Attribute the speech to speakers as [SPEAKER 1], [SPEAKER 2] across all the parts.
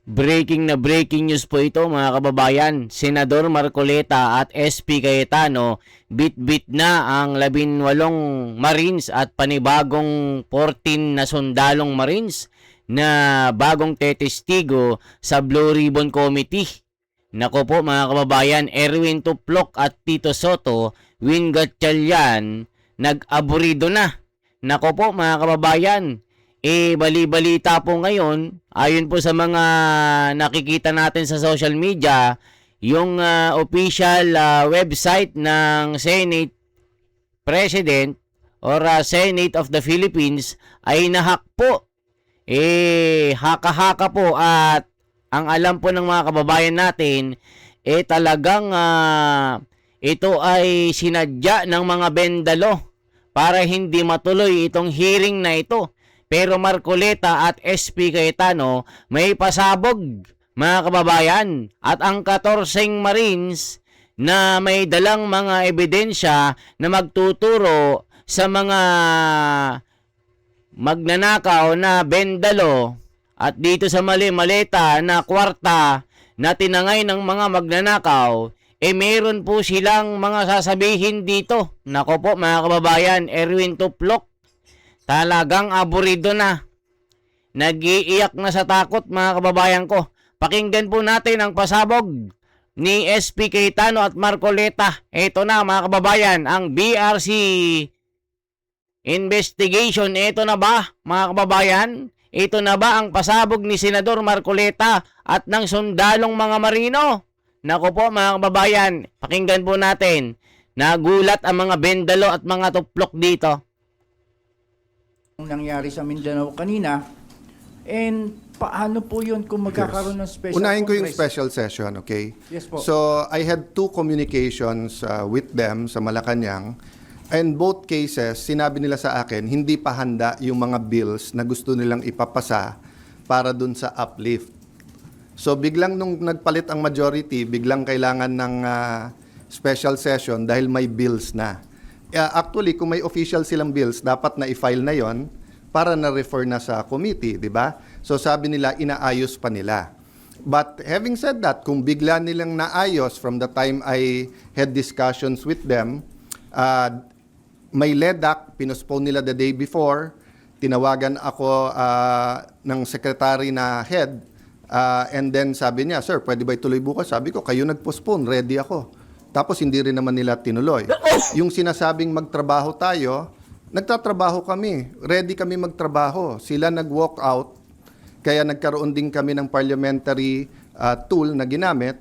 [SPEAKER 1] Breaking news po ito mga kababayan. Senador Marcoleta at SP Cayetano bit-bit na ang 18 Marines at panibagong 14 na sundalong Marines na bagong tetestigo sa Blue Ribbon Committee. Nako po mga kababayan, Erwin Tuplok at Tito Soto, Win Gatchalian, nag-aburido na. Nako po mga kababayan, bali-balita po ngayon, ayon po sa mga nakikita natin sa social media, yung official website ng Senate President or Senate of the Philippines ay nahack po. Haka-haka po at ang alam po ng mga kababayan natin, talagang ito ay sinadya ng mga bendalo para hindi matuloy itong hearing na ito. Pero Marcoleta at SP Cayetano may pasabog mga kababayan at ang 14 Marines na may dalang mga ebidensya na magtuturo sa mga magnanakaw na bendalo at dito sa maleta na kwarta na tinangay ng mga magnanakaw, meron po silang mga sasabihin dito. Nako po mga kababayan, Erwin Tuplok, talagang aburido na. Nag-iiyak na sa takot mga kababayan ko. Pakinggan po natin ang pasabog ni SP Cayetano at Marcoleta. Ito na mga kababayan, ang BRC investigation. Ito na ba mga kababayan? Ito na ba ang pasabog ni Senador Marcoleta at ng sundalong mga marino? Nako po mga kababayan, pakinggan po natin. Nagulat ang mga bendalo at mga tuplok dito.
[SPEAKER 2] Nangyari sa Mindanao kanina, and paano po yun kung magkakaroon ng special
[SPEAKER 3] Unahin ko yung
[SPEAKER 2] Congress?
[SPEAKER 3] special session, okay?
[SPEAKER 2] Yes po.
[SPEAKER 3] So, I had 2 communications with them sa Malacanang. And both cases, sinabi nila sa akin, hindi pa handa yung mga bills na gusto nilang ipapasa para dun sa uplift. So, biglang nung nagpalit ang majority, biglang kailangan ng special session dahil may bills na. Actually, kung may official silang bills, dapat na i-file na yon para na-refer na sa committee, di ba? So sabi nila, inaayos pa nila. But having said that, kung bigla nilang naayos from the time I had discussions with them, may LEDAC, pinospone nila the day before, tinawagan ako ng secretary na head, and then sabi niya, sir, pwede ba ituloy bukas? Sabi ko, kayo nag-postpone, ready ako. Tapos hindi rin naman nila tinuloy. Yung sinasabing magtrabaho tayo, nagtatrabaho kami. Ready kami magtrabaho. Sila nag-walk out, kaya nagkaroon din kami ng parliamentary tool na ginamit.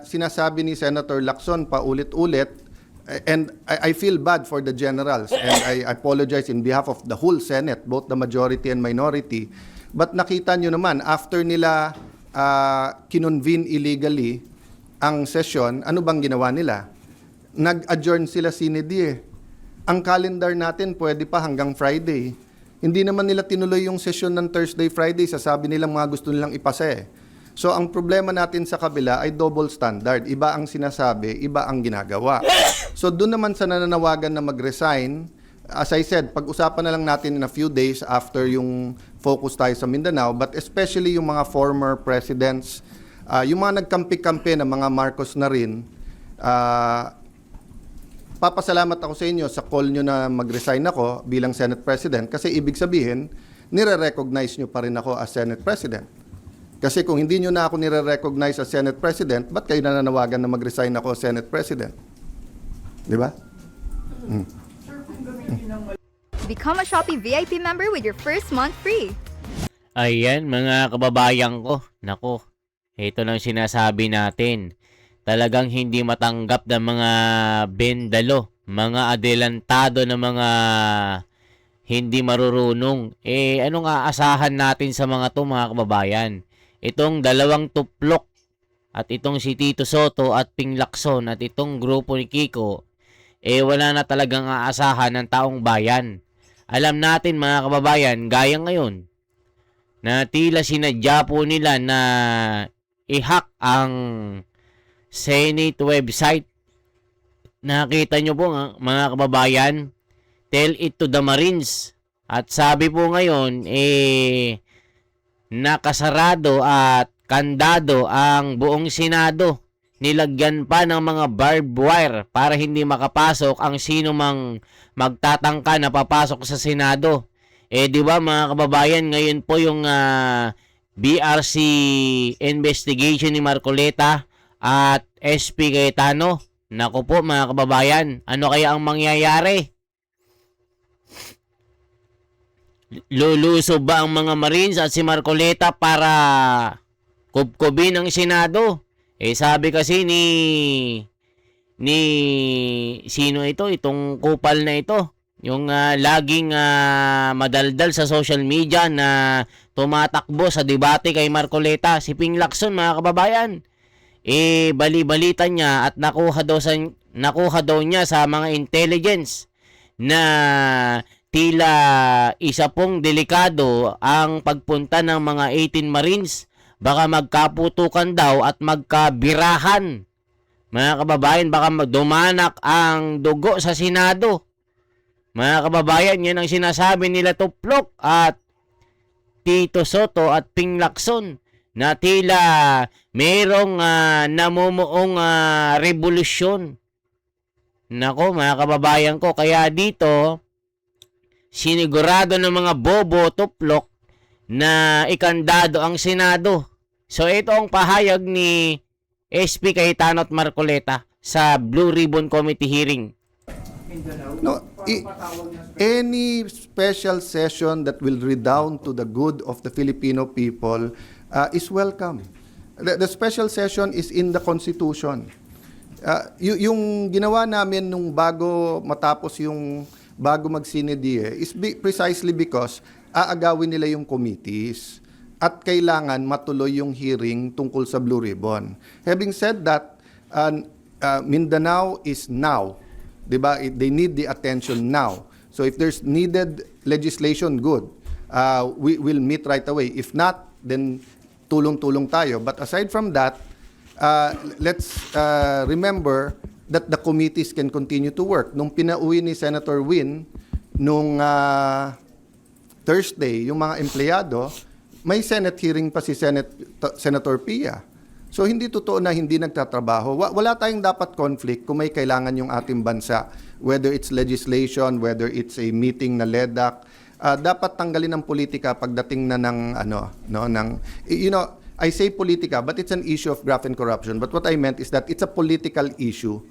[SPEAKER 3] Sinasabi ni Senator Lacson paulit-ulit, and I feel bad for the generals, and I apologize in behalf of the whole Senate, both the majority and minority. But nakita nyo naman, after nila kinonvene illegally ang session, ano bang ginawa nila? Nag-adjourn sila sinidie. Ang calendar natin pwede pa hanggang Friday. Hindi naman nila tinuloy yung session ng Thursday, Friday. Sasabi nilang mga gusto nilang ipasa. So ang problema natin sa kabila ay double standard. Iba ang sinasabi, iba ang ginagawa. So doon naman sa nananawagan na mag-resign, as I said, pag-usapan na lang natin in a few days after yung focus tayo sa Mindanao, but especially yung mga former presidents, yung mga nagkampi-kampi na mga Marcos na rin, papasalamat ako sa inyo sa call nyo na mag-resign ako bilang Senate President kasi ibig sabihin, nire-recognize nyo pa rin ako as Senate President. Kasi kung hindi nyo na ako nire-recognize as Senate President, ba't kayo nananawagan na mag-resign ako as Senate President? Di ba?
[SPEAKER 4] Become a Shopee VIP member with your first month free.
[SPEAKER 1] Ayan mga kababayan ko. Nako, ito lang sinasabi natin. Talagang hindi matanggap ng mga bendalo, mga adelantado na mga hindi marurunong. Anong aasahan natin sa mga to mga kababayan? Itong dalawang tuplok at itong si Tito Soto at Ping Lacson at itong grupo ni Kiko, wala na talagang aasahan ng taong bayan. Alam natin mga kababayan, gaya ngayon, na tila sinadya po nila na i-hack ang Senate website. Nakita nyo po mga kababayan, tell it to the Marines. At sabi po ngayon, nakasarado at kandado ang buong Senado. Nilagyan pa ng mga barbed wire para hindi makapasok ang sino mang magtatangka na papasok sa Senado. Di ba mga kababayan, ngayon po yung BRC investigation ni Marcoleta at SP Cayetano. Naku po mga kababayan, ano kaya ang mangyayari? Lulusob ba ang mga Marines at si Marcoleta para kubkubin ang Senado? Sabi kasi ni sino ito, itong kupal na ito, yung laging madaldal sa social media na tumatakbo sa debate kay Marcoleta, si Ping Lacson mga kababayan. Bali-balita niya at nakuha daw niya sa mga intelligence na tila isa pong delikado ang pagpunta ng mga 18 Marines. Baka magkaputukan daw at magkabirahan. Mga kababayan, baka dumanak ang dugo sa Senado. Mga kababayan, yan ang sinasabi nila Tuplok at Tito Soto at Ping Lacson na tila mayroong namumuong revolusyon. Nako mga kababayan ko, kaya dito sinigurado ng mga bobo Tuplok na ikandado ang Senado. So ito ang pahayag ni SP Cayetano at Marcoleta sa Blue Ribbon Committee hearing.
[SPEAKER 3] No, any special session that will redound to the good of the Filipino people is welcome. The special session is in the Constitution. Yung ginawa namin nung bago matapos yung bago mag-sinedie is precisely because aagawin nila yung committees at kailangan matuloy yung hearing tungkol sa Blue Ribbon. Having said that, Mindanao is now. Diba? They need the attention now. So if there's needed legislation, good. We will meet right away. If not, then tulong-tulong tayo. But aside from that, let's remember that the committees can continue to work. Nung pinauwi ni Senator Win, nung Thursday, yung mga empleyado, may Senate hearing pa si Senator Pia. So hindi totoo na hindi nagtatrabaho. Wala tayong dapat conflict kung may kailangan yung ating bansa. Whether it's legislation, whether it's a meeting na LEDAC, dapat tanggalin ang politika pagdating na ng I say politika, but it's an issue of graft and corruption. But what I meant is that it's a political issue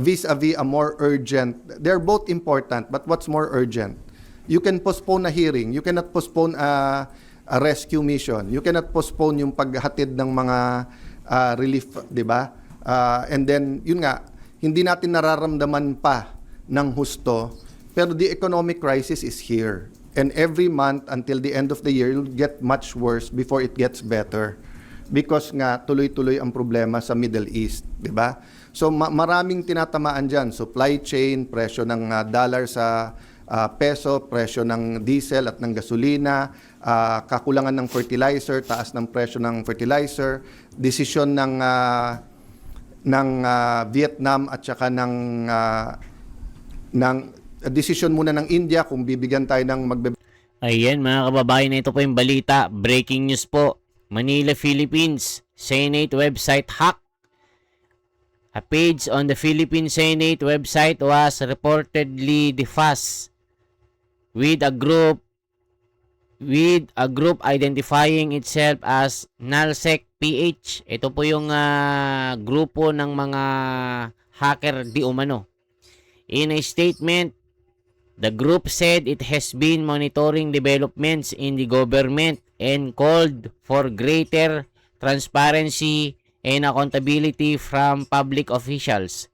[SPEAKER 3] vis-a-vis a more urgent. They're both important, but what's more urgent? You can postpone a hearing. You cannot postpone a rescue mission. You cannot postpone yung paghatid ng mga relief, di ba? And then, yun nga, hindi natin nararamdaman pa ng husto, pero the economic crisis is here. And every month until the end of the year, it'll get much worse before it gets better. Because nga, tuloy-tuloy ang problema sa Middle East, di ba? So, maraming tinatamaan dyan. Supply chain, presyo ng dollar sa peso, presyo ng diesel at ng gasolina, kakulangan ng fertilizer, taas ng presyo ng fertilizer, desisyon ng Vietnam at saka ng desisyon muna ng India kung bibigyan tayo ng
[SPEAKER 1] Ayan mga kababayan, ito po yung balita. Breaking news po. Manila, Philippines. Senate website hack. A page on the Philippine Senate website was reportedly defaced with a group identifying itself as Nalsec PH. Ito po yung grupo ng mga hacker di umano. In a statement, the group said it has been monitoring developments in the government and called for greater transparency and accountability from public officials.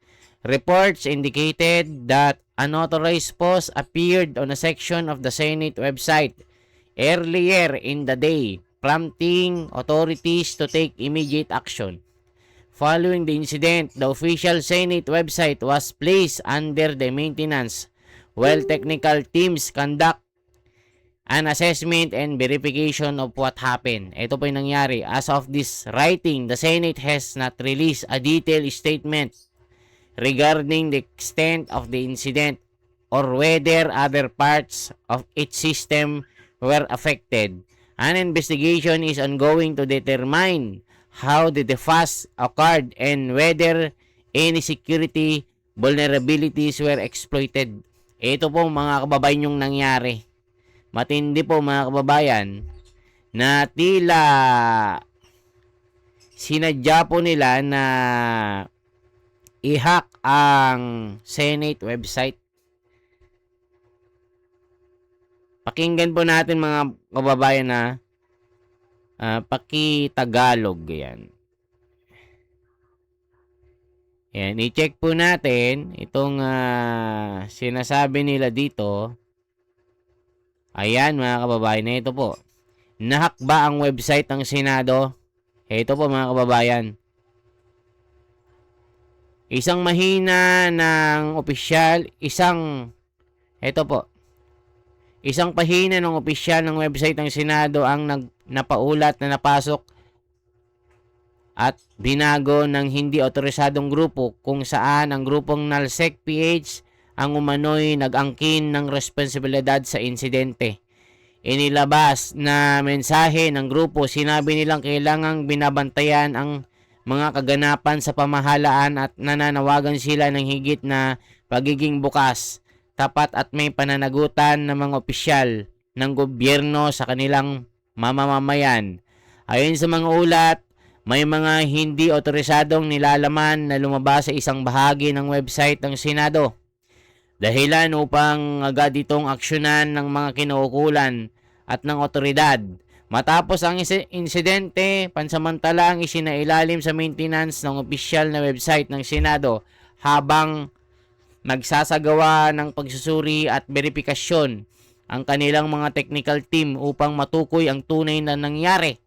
[SPEAKER 1] Reports indicated that unauthorized posts appeared on a section of the Senate website earlier in the day, prompting authorities to take immediate action. Following the incident, the official Senate website was placed under the maintenance while technical teams conduct an assessment and verification of what happened. Ito po yung nangyari. As of this writing, the Senate has not released a detailed statement regarding the extent of the incident or whether other parts of its system were affected. An investigation is ongoing to determine how the defaults occurred and whether any security vulnerabilities were exploited. Ito po mga kababayan yung nangyari. Matindi po mga kababayan na tila sinadya po nila na i-hack ang Senate website. Pakinggan po natin mga kababayan na paki-Tagalog yan. Yan, i-check po natin itong sinasabi nila dito. Ayan mga kababayan, na ito po. Nahack ba ang website ng Senado? Ito po mga kababayan. Isang mahina ng opisyal, ito po. Isang pahina ng opisyal ng website ng Senado ang napaulat na napasok at binago ng hindi otorisadong grupo kung saan ang grupong NALSEC PH ang umano'y nag-angkin ng responsibilidad sa insidente. Inilabas na mensahe ng grupo, sinabi nilang kailangang binabantayan ang mga kaganapan sa pamahalaan at nananawagan sila ng higit na pagiging bukas, tapat at may pananagutan ng mga opisyal ng gobyerno sa kanilang mamamayan. Ayon sa mga ulat, may mga hindi otorisadong nilalaman na lumabas sa isang bahagi ng website ng Senado. Dahilan upang agad itong aksyonan ng mga kinaukulan at ng otoridad. Matapos ang insidente, pansamantalang isinailalim sa maintenance ng opisyal na website ng Senado habang nagsasagawa ng pagsusuri at verifikasyon ang kanilang mga technical team upang matukoy ang tunay na nangyari.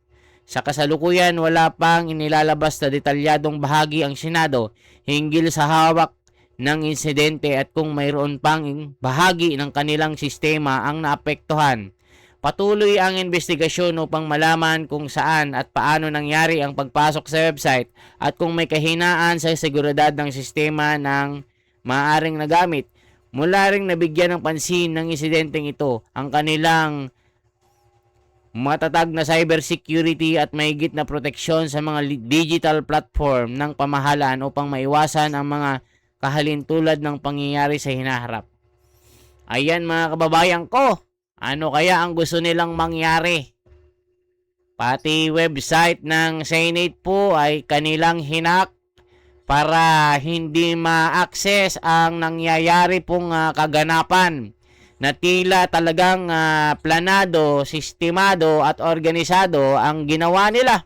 [SPEAKER 1] Sa kasalukuyan, wala pang inilalabas na detalyadong bahagi ang Senado hinggil sa hawak ng insidente at kung mayroon pang bahagi ng kanilang sistema ang naapektuhan. Patuloy ang investigasyon upang malaman kung saan at paano nangyari ang pagpasok sa website at kung may kahinaan sa seguridad ng sistema ng maaaring nagamit. Mula ring nabigyan ng pansin ng insidenteng ito ang kanilang matatag na cybersecurity at mahigit na proteksyon sa mga digital platform ng pamahalaan upang maiwasan ang mga kahalintulad ng pangyayari sa hinaharap. Ayan mga kababayan ko, ano kaya ang gusto nilang mangyari? Pati website ng Senate po ay kanilang hinak para hindi ma-access ang nangyayari pong kaganapan na tila talagang planado, sistemado at organisado ang ginawa nila.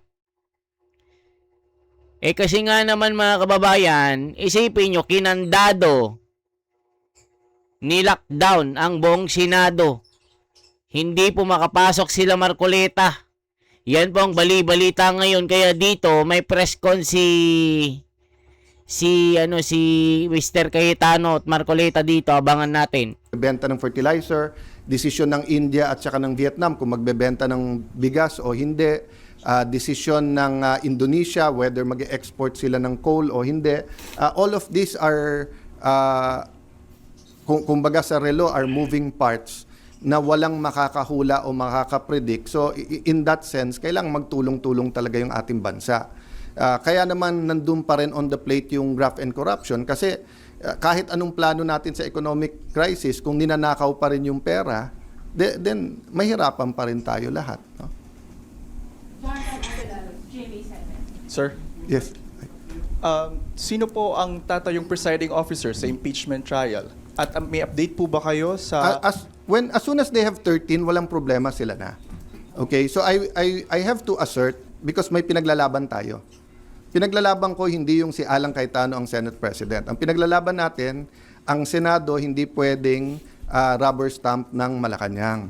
[SPEAKER 1] Kasi nga naman mga kababayan, isipin nyo, kinandado, ni-lockdown ang buong Senado. Hindi po makapasok sila Marcoleta. Yan po ang bali-balita ngayon. Kaya dito may press con si Mr. Cayetano at Marcoleta dito. Abangan natin.
[SPEAKER 3] Benta ng fertilizer, desisyon ng India at saka ng Vietnam kung magbebenta ng bigas o hindi, desisyon ng Indonesia whether mag-export sila ng coal o hindi. All of these are, kumbaga sa relo, are moving parts na walang makakahula o makakapredict. So in that sense, kailangang magtulong-tulong talaga yung ating bansa. Kaya naman nandun pa rin on the plate yung graft and corruption kasi kahit anong plano natin sa economic crisis, kung ninanakaw pa rin yung pera, then mahirapan pa rin tayo lahat. No?
[SPEAKER 5] Sir?
[SPEAKER 3] Yes.
[SPEAKER 5] Sino po ang tatayong presiding officer sa impeachment trial? At may update po ba kayo sa...
[SPEAKER 3] As soon as they have 13, walang problema sila na. Okay, so I have to assert because may pinaglalaban tayo. Pinaglalaban ko hindi yung si Alan Cayetano ang Senate President. Ang pinaglalaban natin, ang Senado hindi pwedeng rubber stamp ng Malacanang.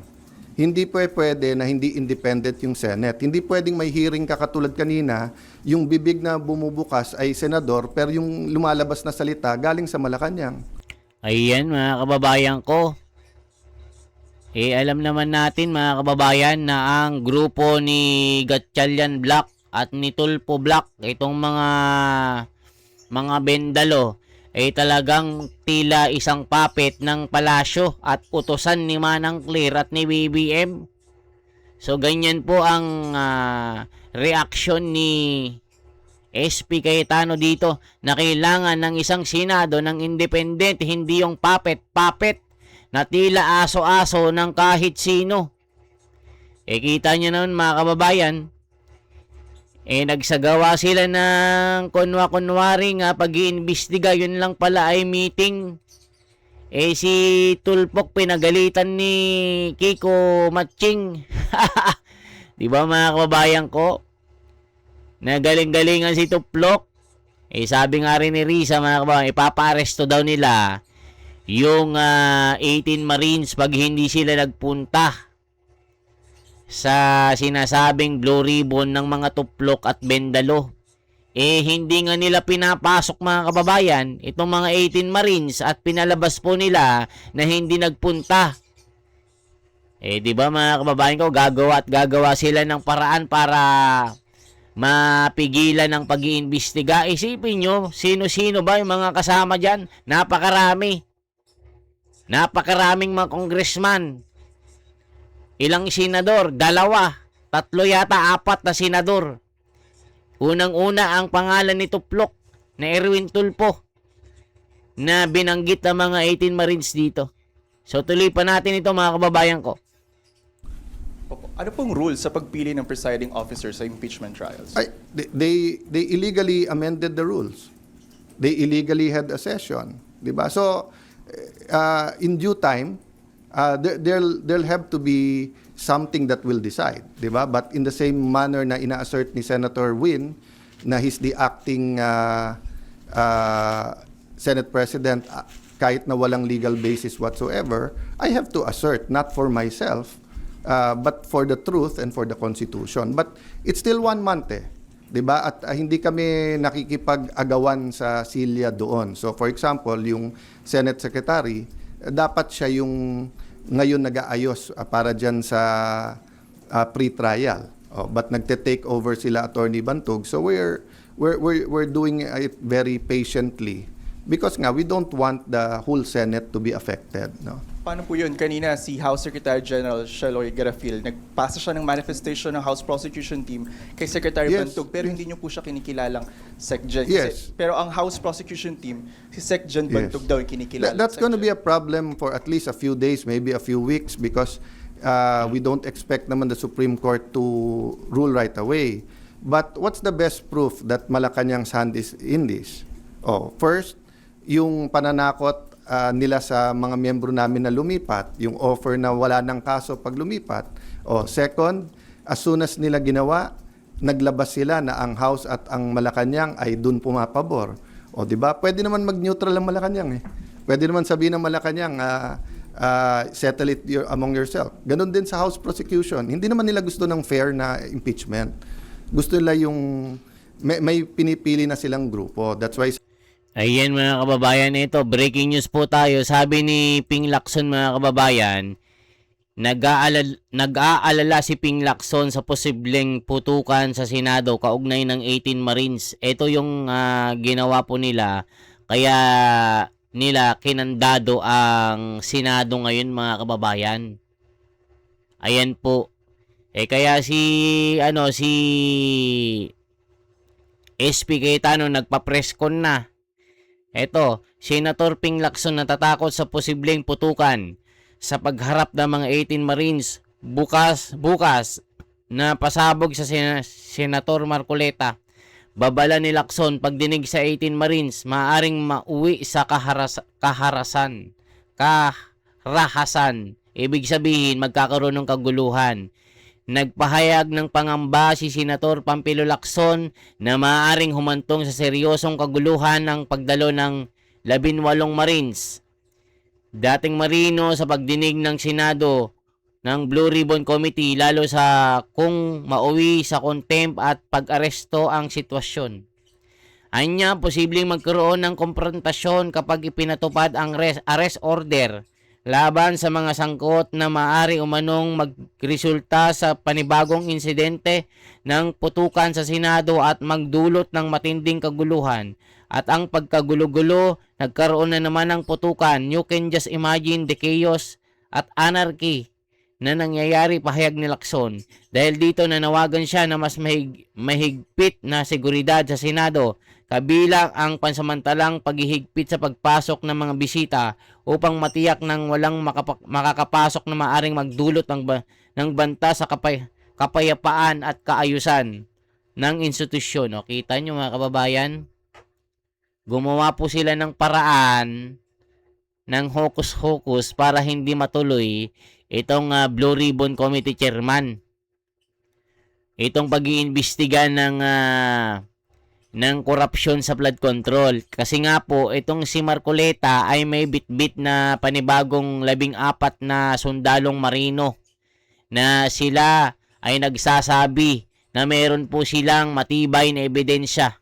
[SPEAKER 3] Hindi pwede na hindi independent yung Senate. Hindi pwedeng may hearing ka katulad kanina, yung bibig na bumubukas ay senador, pero yung lumalabas na salita galing sa Malacanang.
[SPEAKER 1] Ayan mga kababayan ko. Alam naman natin mga kababayan na ang grupo ni Gatchalian Black at ni Tulfo Black, itong mga bendalo, ay talagang tila isang puppet ng palasyo at utosan ni Manang Clear at ni BBM. So ganyan po ang reaksyon ni SP Cayetano dito na kailangan ng isang Senado ng independent, hindi yung puppet na tila aso-aso ng kahit sino. Kita nyo naman mga kababayan, nagsagawa sila ng kunwa-kunwari nga pag-iimbestiga, yun lang pala ay meeting. Si Tulpok pinagalitan ni Kiko Matching. Di ba mga kababayan ko? Nagaling-galingan si Tuplok. Sabi nga rin ni Risa mga kababayan, ipapa-aresto daw nila yung 18 Marines pag hindi sila nagpunta sa sinasabing Blue Ribbon ng mga Tuplok at Bendalo. Hindi nga nila pinapasok mga kababayan itong mga 18 Marines at pinalabas po nila na hindi nagpunta. Di ba mga kababayan ko, gagawa at gagawa sila ng paraan para mapigilan ng pag-iimbestiga. Isipin nyo, sino-sino ba yung mga kasama dyan? Napakarami. Napakaraming mga congressman. Ilang senador? 2, 3 yata, 4 na senador. Unang-una ang pangalan ni Tuplok na Erwin Tulfo na binanggit ng mga 18 Marines dito. So tuloy pa natin ito mga kababayan ko.
[SPEAKER 5] Opo. Ano pong rules sa pagpili ng presiding officer sa impeachment trials?
[SPEAKER 3] They illegally amended the rules. They illegally had a session, 'di ba? So in due time there'll have to be something that will decide, 'di ba? But in the same manner na ina-assert ni Senator Win na he's the acting Senate President kahit na walang legal basis whatsoever, I have to assert not for myself but for the truth and for the Constitution. But it's still 1 month 'di ba? At hindi kami nakikipag-agawan sa silya doon. So for example, yung Senate Secretary, dapat siya yung ngayon nag-aayos para dyan sa pre-trial. But nagte-take over sila Attorney Bantog. So we're doing it very patiently because nga we don't want the whole Senate to be affected, no?
[SPEAKER 5] Paano po yun? Kanina si House Secretary General Sheloy Garafil, nagpasa siya ng manifestation ng House Prosecution Team kay Secretary
[SPEAKER 3] Yes.
[SPEAKER 5] Bantog, pero hindi niyo po siya kinikilalang SecGen.
[SPEAKER 3] Yes.
[SPEAKER 5] Pero ang House Prosecution Team, si SecGen Bantog daw yung kinikilala.
[SPEAKER 3] That's going to be a problem for at least a few days, maybe a few weeks, because we don't expect naman the Supreme Court to rule right away. But what's the best proof that Malacanang's hand is in this? First, yung pananakot nila sa mga miyembro namin na lumipat, yung offer na wala ng kaso pag lumipat. Second, as soon as nila ginawa, naglabas sila na ang House at ang Malacanang ay dun pumapabor. Di ba? Pwede naman mag-neutral ang Malacanang Pwede naman sabihin ng Malacanang, settle it among yourself. Ganon din sa House prosecution. Hindi naman nila gusto ng fair na impeachment. Gusto nila yung may pinipili na silang grupo. That's why
[SPEAKER 1] Ayan mga kababayan, ito breaking news po tayo. Sabi ni Ping Lacson mga kababayan, nag-aalala si Ping Lacson sa posibleng putukan sa Senado kaugnay ng 18 Marines. Ito yung ginawa po nila, kaya nila kinandado ang Senado ngayon mga kababayan. Ayan po. Kaya si SP Cayetano nagpa-presscon na. Eto, Senator Ping Lacson natatakot sa posibleng putukan sa pagharap ng mga 18 Marines bukas na pasabog sa Senator Marcoleta. Babala ni Lacson, pagdinig sa 18 Marines, maaaring mauwi sa karahasan. Ibig sabihin, magkakaroon ng kaguluhan. Nagpahayag ng pangamba si Senator Pampilo Lacson na maaaring humantong sa seryosong kaguluhan ng pagdalo ng 18 Marines. Dating marino sa pagdinig ng Senado ng Blue Ribbon Committee, lalo sa kung mauwi sa contempt at pag-aresto ang sitwasyon. Anya, posibleng magkaroon ng konfrontasyon kapag ipinatupad ang arrest order laban sa mga sangkot na maaari umanong magresulta sa panibagong insidente ng putukan sa Senado at magdulot ng matinding kaguluhan. At ang pagkagulo-gulo, nagkaroon na naman ng putukan. You can just imagine the chaos at anarchy na nangyayari, pahayag ni Lacson. Dahil dito nanawagan siya na mas mahigpit na seguridad sa Senado, kabilang ang pansamantalang paghihigpit sa pagpasok ng mga bisita upang matiyak ng walang makakapasok na maaring magdulot ng banta sa kapayapaan at kaayusan ng institusyon. O, kita nyo mga kababayan, gumawa po sila ng paraan ng hokus-hokus para hindi matuloy itong Blue Ribbon Committee Chairman. Itong pag-iimbestiga ng korupsyon sa flood control. Kasi nga po, itong si Marcoleta ay may bitbit na panibagong 14 na sundalong marino na sila ay nagsasabi na meron po silang matibay na ebidensya.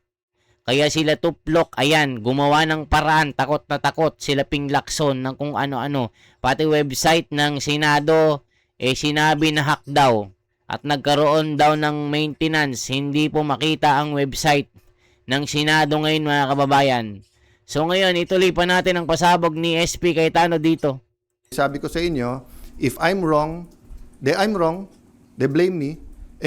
[SPEAKER 1] Kaya sila tuplok, ayan, gumawa ng paraan, takot na takot sila Ping Lacson ng kung ano-ano. Pati website ng Senado, sinabi na hack daw at nagkaroon daw ng maintenance. Hindi po makita ang website ng Senado ngayon mga kababayan. So ngayon, ituloy pa natin ang pasabog ni SP Cayetano dito.
[SPEAKER 3] Sabi ko sa inyo, if I'm wrong, they blame me.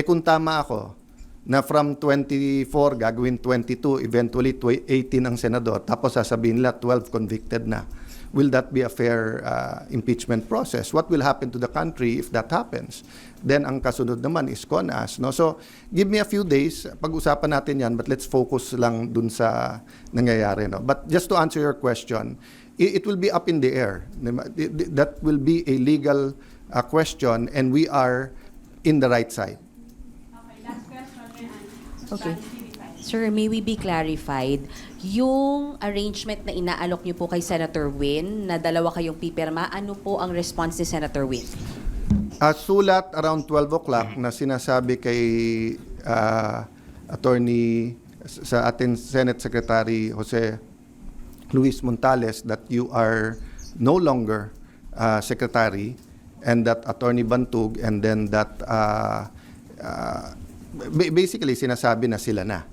[SPEAKER 3] Kung tama ako, na from 24 gagawin 22, eventually 18 ang senador, tapos sasabihin nila 12 convicted na. Will that be a fair impeachment process? What will happen to the country if that happens? Then ang kasunod naman is CONAS. No? So give me a few days, pag-usapan natin yan, but let's focus lang dun sa nangyayari. No? But just to answer your question, it will be up in the air. That will be a legal question, and we are in the right side.
[SPEAKER 6] Okay. Sir, may we be clarified, yung arrangement na inaalok niyo po kay Senator Win, na dalawa kayong pipirma, ano po ang response ni Senator Win?
[SPEAKER 3] Sulat around 12 o'clock na sinasabi kay attorney sa ating Senate Secretary Jose Luis Montales that you are no longer secretary, and that Attorney Bantug, and then that basically sinasabi na sila na.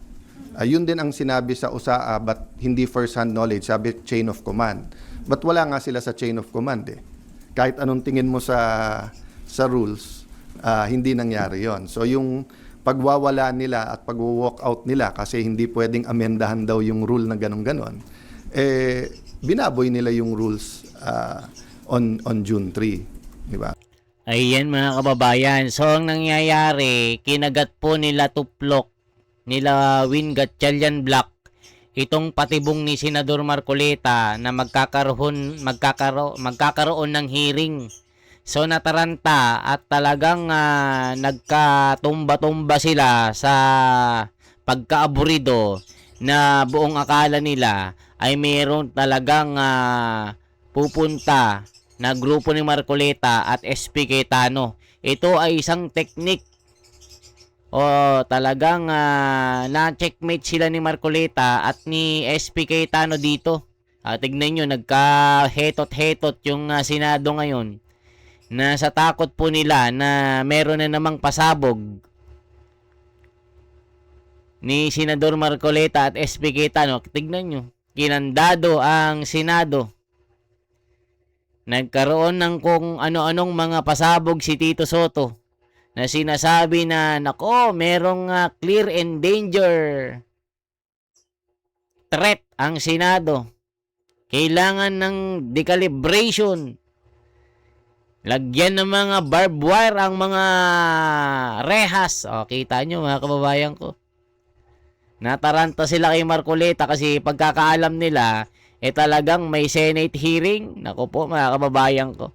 [SPEAKER 3] Yun din ang sinabi sa USAA, but hindi first-hand knowledge, sabi chain of command. But wala nga sila sa chain of command eh. Kahit anong tingin mo sa rules, hindi nangyari yon. So yung pagwawala nila at pag-walk out nila kasi hindi pwedeng amendahan daw yung rule na ganon-ganon, binaboy nila yung rules on June 3. Di ba?
[SPEAKER 1] Ayan mga kababayan. So ang nangyayari, kinagat po nila tuplok, nila Win Gatchalian Black, itong patibong ni Senador Marcoleta na magkakaroon ng hearing. So nataranta at talagang nagkatumba-tumba sila sa pagkaaburido na buong akala nila ay mayroon talagang pupunta na grupo ni Marcoleta at SP Cayetano. Ito ay isang teknik o talagang na-checkmate sila ni Marcoleta at ni SP Cayetano dito. Tignan nyo, nagka-hetot-hetot yung Senado ngayon na sa takot po nila na meron na namang pasabog ni Senador Marcoleta at SP Cayetano. Tignan nyo, kinandado ang Senado. Nagkaroon ng kung ano-anong mga pasabog si Tito Soto na sinasabi na, nako, merong clear and danger threat ang Senado. Kailangan ng decalibration. Lagyan ng mga barbed wire ang mga rehas. O, kita nyo mga kababayan ko. Nataranta sila kay Marcoleta kasi pagkakaalam nila, talagang may Senate hearing. Naku po mga kababayan ko.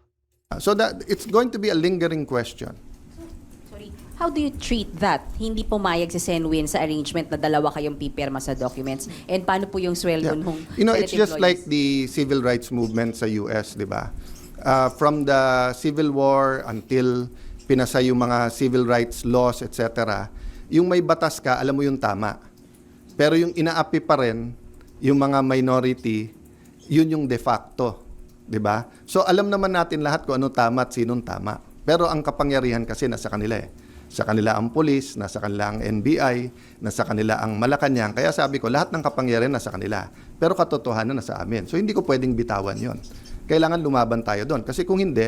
[SPEAKER 3] So that it's going to be a lingering question.
[SPEAKER 6] Sorry, how do you treat that? Hindi pumayag si Sen Win sa arrangement na dalawa kayong pipirma sa documents. And paano po yung sweldo nung
[SPEAKER 3] It's just like the civil rights movement sa US, di ba? From the Civil War until pinasa yung mga civil rights laws, etc., yung may batas ka, alam mo yung tama. Pero yung inaapi pa rin, yung mga minority, yun yung de facto. Di ba? So alam naman natin lahat kung ano tama at sinong tama. Pero ang kapangyarihan kasi nasa kanila eh. Sa kanila ang pulis, nasa kanila ang NBI, nasa kanila ang Malacanang. Kaya sabi ko, lahat ng kapangyarihan nasa kanila. Pero katotohanan nasa amin. So hindi ko pwedeng bitawan yon. Kailangan lumaban tayo doon. Kasi kung hindi,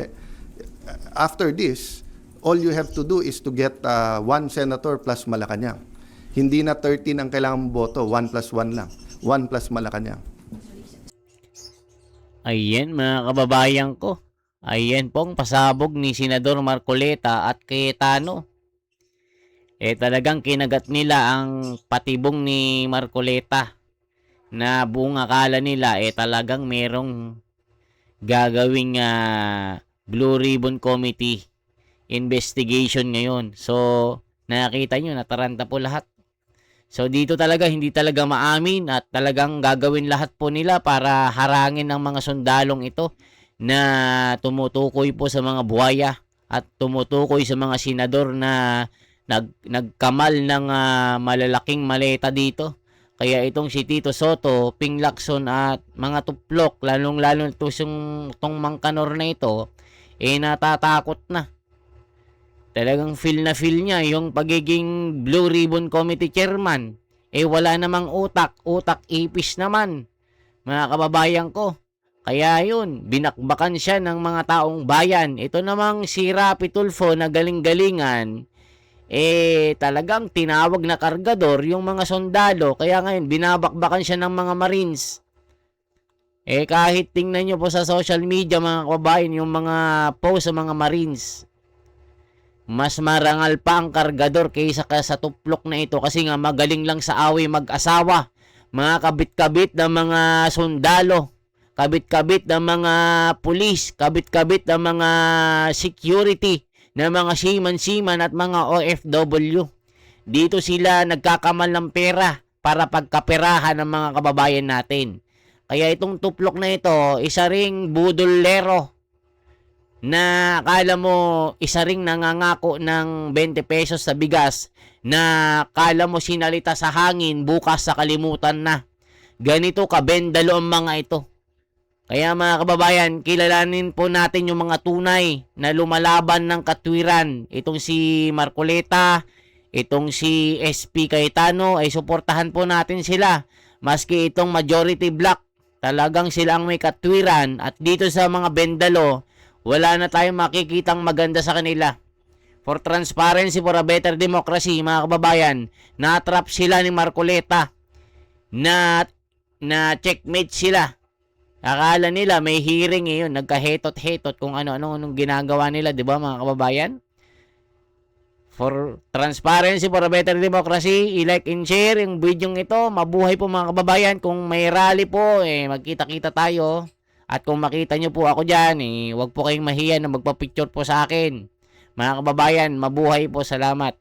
[SPEAKER 3] after this, all you have to do is to get one senator plus Malacanang. Hindi na 13 ang kailangan boto, 1 plus 1 lang. 1 plus Malacanang.
[SPEAKER 1] Ayan mga kababayan ko. Ayan pong pasabog ni Senador Marcoleta at Cayetano. Talagang kinagat nila ang patibong ni Marcoleta na buong akala nila talagang merong gagawing Blue Ribbon Committee investigation ngayon. So, nakita nyo, nataranta po lahat. So, dito talaga, hindi talaga maamin at talagang gagawin lahat po nila para harangin ng mga sundalong ito na tumutukoy po sa mga buhaya at tumutukoy sa mga senador na nagkamal ng malalaking maleta dito. Kaya itong si Tito Soto, Ping Lacson at mga tuplok, lalong-lalo itong Mangkanor na ito, natatakot na. Talagang feel na feel niya yung pagiging Blue Ribbon Committee Chairman. Wala namang utak ipis naman, mga kababayan ko. Kaya yun, binakbakan siya ng mga taong bayan. Ito namang si Rapi Tulfo na galing-galingan, talagang tinawag na kargador yung mga sundalo. Kaya ngayon, binabakbakan siya ng mga Marines. Kahit tingnan nyo po sa social media mga kababayan, yung mga post sa mga Marines, mas marangal pa ang kargador kaysa sa tuplok na ito kasi nga magaling lang sa away mag-asawa. Mga kabit-kabit ng mga sundalo, kabit-kabit ng mga pulis, kabit-kabit ng mga security, ng mga seaman at mga OFW. Dito sila nagkakamal ng pera para pagkaperahan ng mga kababayan natin. Kaya itong tuplok na ito, isa ring budolero na akala mo isa ring nangangako ng 20 pesos sa bigas na akala mo sinalita sa hangin, bukas sa kalimutan na. Ganito kabendalo ang mga ito. Kaya mga kababayan, kilalanin po natin yung mga tunay na lumalaban ng katwiran. Itong si Marcoleta, itong si SP Cayetano, ay suportahan po natin sila. Maski itong majority block, talagang sila ang may katwiran. At dito sa mga bendalo, wala na tayong makikitang maganda sa kanila. For transparency, for a better democracy, mga kababayan, natrap sila ni Marcoleta na checkmate sila. Akala nila may hearing yun, nagkahetot-hetot kung ano-anong ginagawa nila, di ba mga kababayan? For transparency, for a better democracy, i-like and share yung video ito. Mabuhay po mga kababayan. Kung may rally po, magkita-kita tayo. At kung makita nyo po ako dyan, huwag po kayong mahiya na magpa-picture po sa akin. Mga kababayan, mabuhay po. Salamat.